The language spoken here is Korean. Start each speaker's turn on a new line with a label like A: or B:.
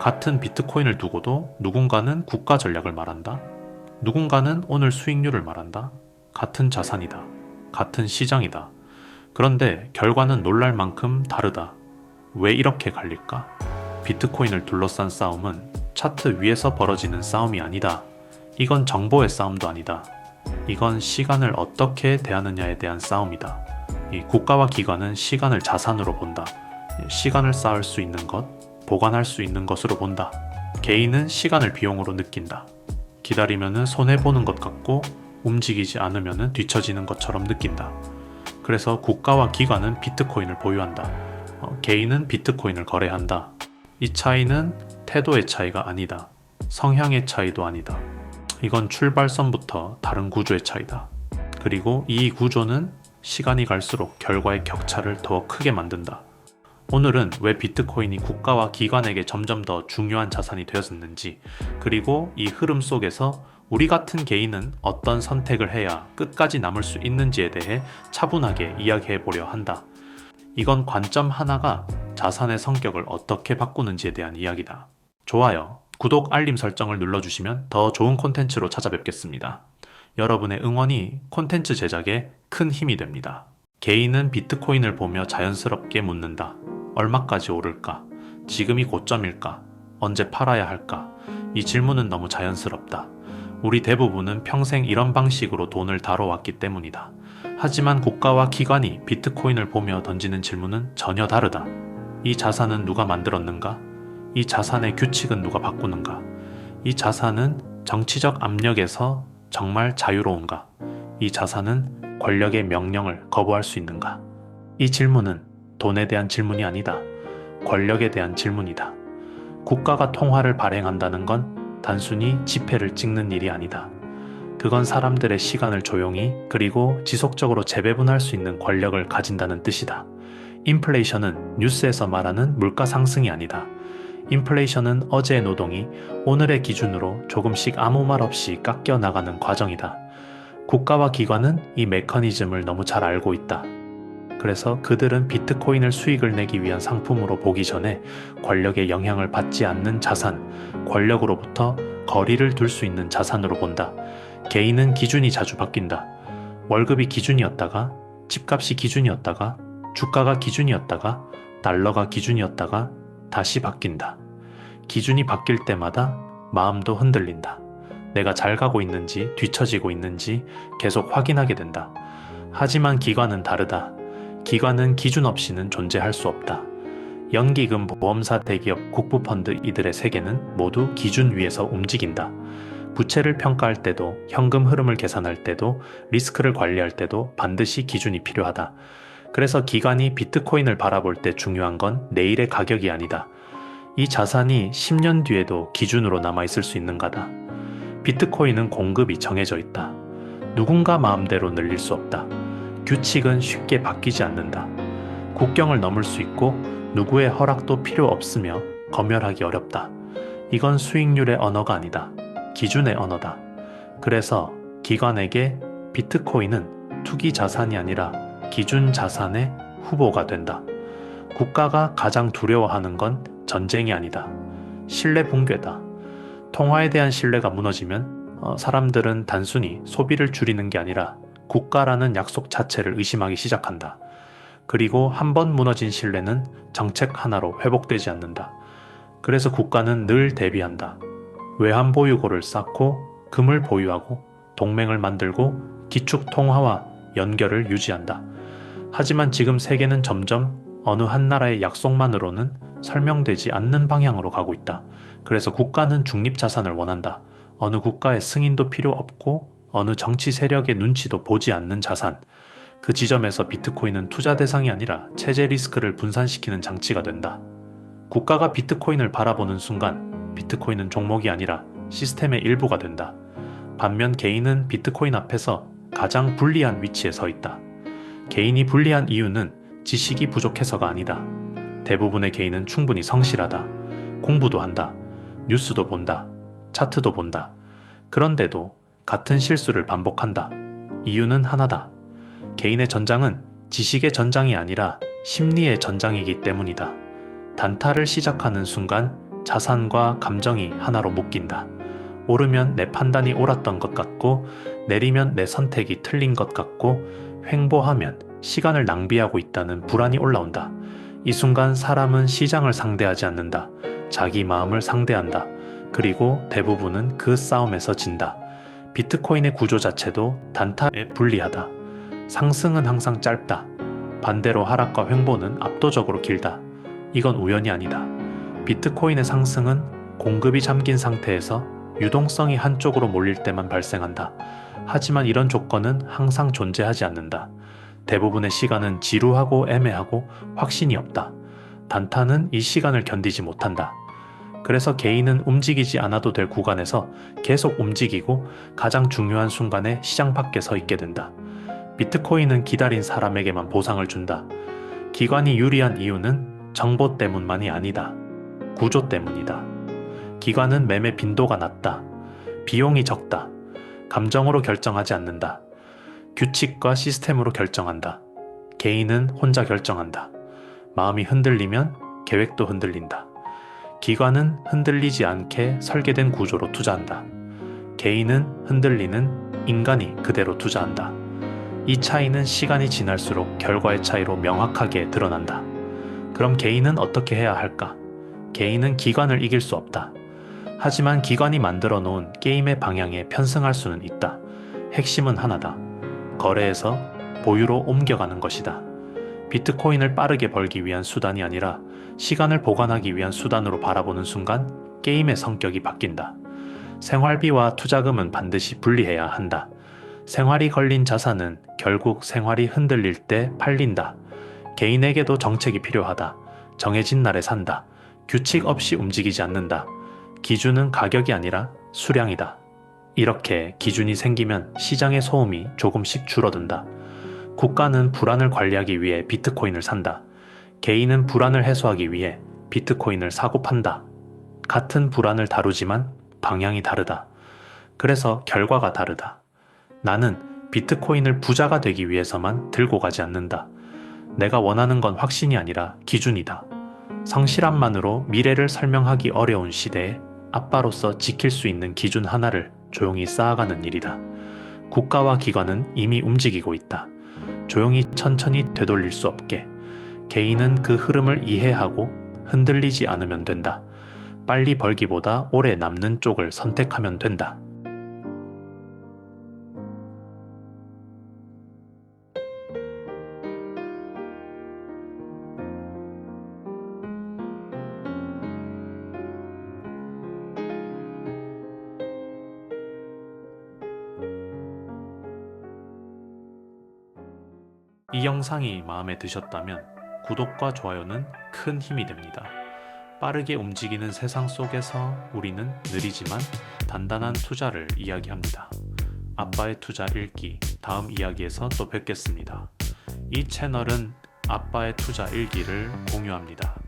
A: 같은 비트코인을 두고도 누군가는 국가 전략을 말한다. 누군가는 오늘 수익률을 말한다. 같은 자산이다. 같은 시장이다. 그런데 결과는 놀랄 만큼 다르다. 왜 이렇게 갈릴까? 비트코인을 둘러싼 싸움은 차트 위에서 벌어지는 싸움이 아니다. 이건 정보의 싸움도 아니다. 이건 시간을 어떻게 대하느냐에 대한 싸움이다. 이 국가와 기관은 시간을 자산으로 본다. 시간을 쌓을 수 있는 것, 보관할 수 있는 것으로 본다. 개인은 시간을 비용으로 느낀다. 기다리면은 손해보는 것 같고 움직이지 않으면은 뒤처지는 것처럼 느낀다. 그래서 국가와 기관은 비트코인을 보유한다. 개인은 비트코인을 거래한다. 이 차이는 태도의 차이가 아니다. 성향의 차이도 아니다. 이건 출발선부터 다른 구조의 차이다. 그리고 이 구조는 시간이 갈수록 결과의 격차를 더 크게 만든다. 오늘은 왜 비트코인이 국가와 기관에게 점점 더 중요한 자산이 되었는지, 그리고 이 흐름 속에서 우리 같은 개인은 어떤 선택을 해야 끝까지 남을 수 있는지에 대해 차분하게 이야기해 보려 한다. 이건 관점 하나가 자산의 성격을 어떻게 바꾸는지에 대한 이야기다. 좋아요, 구독, 알림 설정을 눌러주시면 더 좋은 콘텐츠로 찾아뵙겠습니다. 여러분의 응원이 콘텐츠 제작에 큰 힘이 됩니다. 개인은 비트코인을 보며 자연스럽게 묻는다. 얼마까지 오를까? 지금이 고점일까? 언제 팔아야 할까? 이 질문은 너무 자연스럽다. 우리 대부분은 평생 이런 방식으로 돈을 다뤄왔기 때문이다. 하지만 국가와 기관이 비트코인을 보며 던지는 질문은 전혀 다르다. 이 자산은 누가 만들었는가? 이 자산의 규칙은 누가 바꾸는가? 이 자산은 정치적 압력에서 정말 자유로운가? 이 자산은 권력의 명령을 거부할 수 있는가? 이 질문은 돈에 대한 질문이 아니다. 권력에 대한 질문이다. 국가가 통화를 발행한다는 건 단순히 지폐를 찍는 일이 아니다. 그건 사람들의 시간을 조용히 그리고 지속적으로 재배분할 수 있는 권력을 가진다는 뜻이다. 인플레이션은 뉴스에서 말하는 물가 상승이 아니다. 인플레이션은 어제의 노동이 오늘의 기준으로 조금씩 아무 말 없이 깎여 나가는 과정이다. 국가와 기관은 이 메커니즘을 너무 잘 알고 있다. 그래서 그들은 비트코인을 수익을 내기 위한 상품으로 보기 전에 권력의 영향을 받지 않는 자산, 권력으로부터 거리를 둘 수 있는 자산으로 본다. 개인은 기준이 자주 바뀐다. 월급이 기준이었다가, 집값이 기준이었다가, 주가가 기준이었다가, 달러가 기준이었다가 다시 바뀐다. 기준이 바뀔 때마다 마음도 흔들린다. 내가 잘 가고 있는지 뒤처지고 있는지 계속 확인하게 된다. 하지만 기관은 다르다. 기관은 기준 없이는 존재할 수 없다. 연기금, 보험사, 대기업, 국부펀드 이들의 세계는 모두 기준 위에서 움직인다. 부채를 평가할 때도, 현금 흐름을 계산할 때도, 리스크를 관리할 때도 반드시 기준이 필요하다. 그래서 기관이 비트코인을 바라볼 때 중요한 건 내일의 가격이 아니다. 이 자산이 10년 뒤에도 기준으로 남아있을 수 있는가다. 비트코인은 공급이 정해져 있다. 누군가 마음대로 늘릴 수 없다. 규칙은 쉽게 바뀌지 않는다. 국경을 넘을 수 있고 누구의 허락도 필요 없으며 검열하기 어렵다. 이건 수익률의 언어가 아니다. 기준의 언어다. 그래서 기관에게 비트코인은 투기 자산이 아니라 기준 자산의 후보가 된다. 국가가 가장 두려워하는 건 전쟁이 아니다. 신뢰 붕괴다. 통화에 대한 신뢰가 무너지면 사람들은 단순히 소비를 줄이는 게 아니라 국가라는 약속 자체를 의심하기 시작한다. 그리고 한 번 무너진 신뢰는 정책 하나로 회복되지 않는다. 그래서 국가는 늘 대비한다. 외환 보유고를 쌓고 금을 보유하고 동맹을 만들고 기축 통화와 연결을 유지한다. 하지만 지금 세계는 점점 어느 한 나라의 약속만으로는 설명되지 않는 방향으로 가고 있다. 그래서 국가는 중립자산을 원한다. 어느 국가의 승인도 필요 없고 어느 정치 세력의 눈치도 보지 않는 자산. 그 지점에서 비트코인은 투자 대상이 아니라 체제 리스크를 분산시키는 장치가 된다. 국가가 비트코인을 바라보는 순간 비트코인은 종목이 아니라 시스템의 일부가 된다. 반면 개인은 비트코인 앞에서 가장 불리한 위치에 서 있다. 개인이 불리한 이유는 지식이 부족해서가 아니다. 대부분의 개인은 충분히 성실하다. 공부도 한다. 뉴스도 본다. 차트도 본다. 그런데도 같은 실수를 반복한다. 이유는 하나다. 개인의 전장은 지식의 전장이 아니라 심리의 전장이기 때문이다. 단타를 시작하는 순간 자산과 감정이 하나로 묶인다. 오르면 내 판단이 옳았던 것 같고 내리면 내 선택이 틀린 것 같고 횡보하면 시간을 낭비하고 있다는 불안이 올라온다. 이 순간 사람은 시장을 상대하지 않는다. 자기 마음을 상대한다. 그리고 대부분은 그 싸움에서 진다. 비트코인의 구조 자체도 단타에 불리하다. 상승은 항상 짧다. 반대로 하락과 횡보는 압도적으로 길다. 이건 우연이 아니다. 비트코인의 상승은 공급이 잠긴 상태에서 유동성이 한쪽으로 몰릴 때만 발생한다. 하지만 이런 조건은 항상 존재하지 않는다. 대부분의 시간은 지루하고 애매하고 확신이 없다. 단타는 이 시간을 견디지 못한다. 그래서 개인은 움직이지 않아도 될 구간에서 계속 움직이고 가장 중요한 순간에 시장 밖에 서 있게 된다. 비트코인은 기다린 사람에게만 보상을 준다. 기관이 유리한 이유는 정보 때문만이 아니다. 구조 때문이다. 기관은 매매 빈도가 낮다. 비용이 적다. 감정으로 결정하지 않는다. 규칙과 시스템으로 결정한다. 개인은 혼자 결정한다. 마음이 흔들리면 계획도 흔들린다. 기관은 흔들리지 않게 설계된 구조로 투자한다. 개인은 흔들리는 인간이 그대로 투자한다. 이 차이는 시간이 지날수록 결과의 차이로 명확하게 드러난다. 그럼 개인은 어떻게 해야 할까? 개인은 기관을 이길 수 없다. 하지만 기관이 만들어 놓은 게임의 방향에 편승할 수는 있다. 핵심은 하나다. 거래에서 보유로 옮겨가는 것이다. 비트코인을 빠르게 벌기 위한 수단이 아니라 시간을 보관하기 위한 수단으로 바라보는 순간 게임의 성격이 바뀐다. 생활비와 투자금은 반드시 분리해야 한다. 생활이 걸린 자산은 결국 생활이 흔들릴 때 팔린다. 개인에게도 정책이 필요하다. 정해진 날에 산다. 규칙 없이 움직이지 않는다. 기준은 가격이 아니라 수량이다. 이렇게 기준이 생기면 시장의 소음이 조금씩 줄어든다. 국가는 불안을 관리하기 위해 비트코인을 산다. 개인은 불안을 해소하기 위해 비트코인을 사고 판다. 같은 불안을 다루지만 방향이 다르다. 그래서 결과가 다르다. 나는 비트코인을 부자가 되기 위해서만 들고 가지 않는다. 내가 원하는 건 확신이 아니라 기준이다. 성실함만으로 미래를 설명하기 어려운 시대에 아빠로서 지킬 수 있는 기준 하나를 조용히 쌓아가는 일이다. 국가와 기관은 이미 움직이고 있다. 조용히 천천히 되돌릴 수 없게. 개인은 그 흐름을 이해하고 흔들리지 않으면 된다. 빨리 벌기보다 오래 남는 쪽을 선택하면 된다. 이 영상이 마음에 드셨다면 구독과 좋아요는 큰 힘이 됩니다. 빠르게 움직이는 세상 속에서 우리는 느리지만 단단한 투자를 이야기합니다. 아빠의 투자 일기 다음 이야기에서 또 뵙겠습니다. 이 채널은 아빠의 투자 일기를 공유합니다.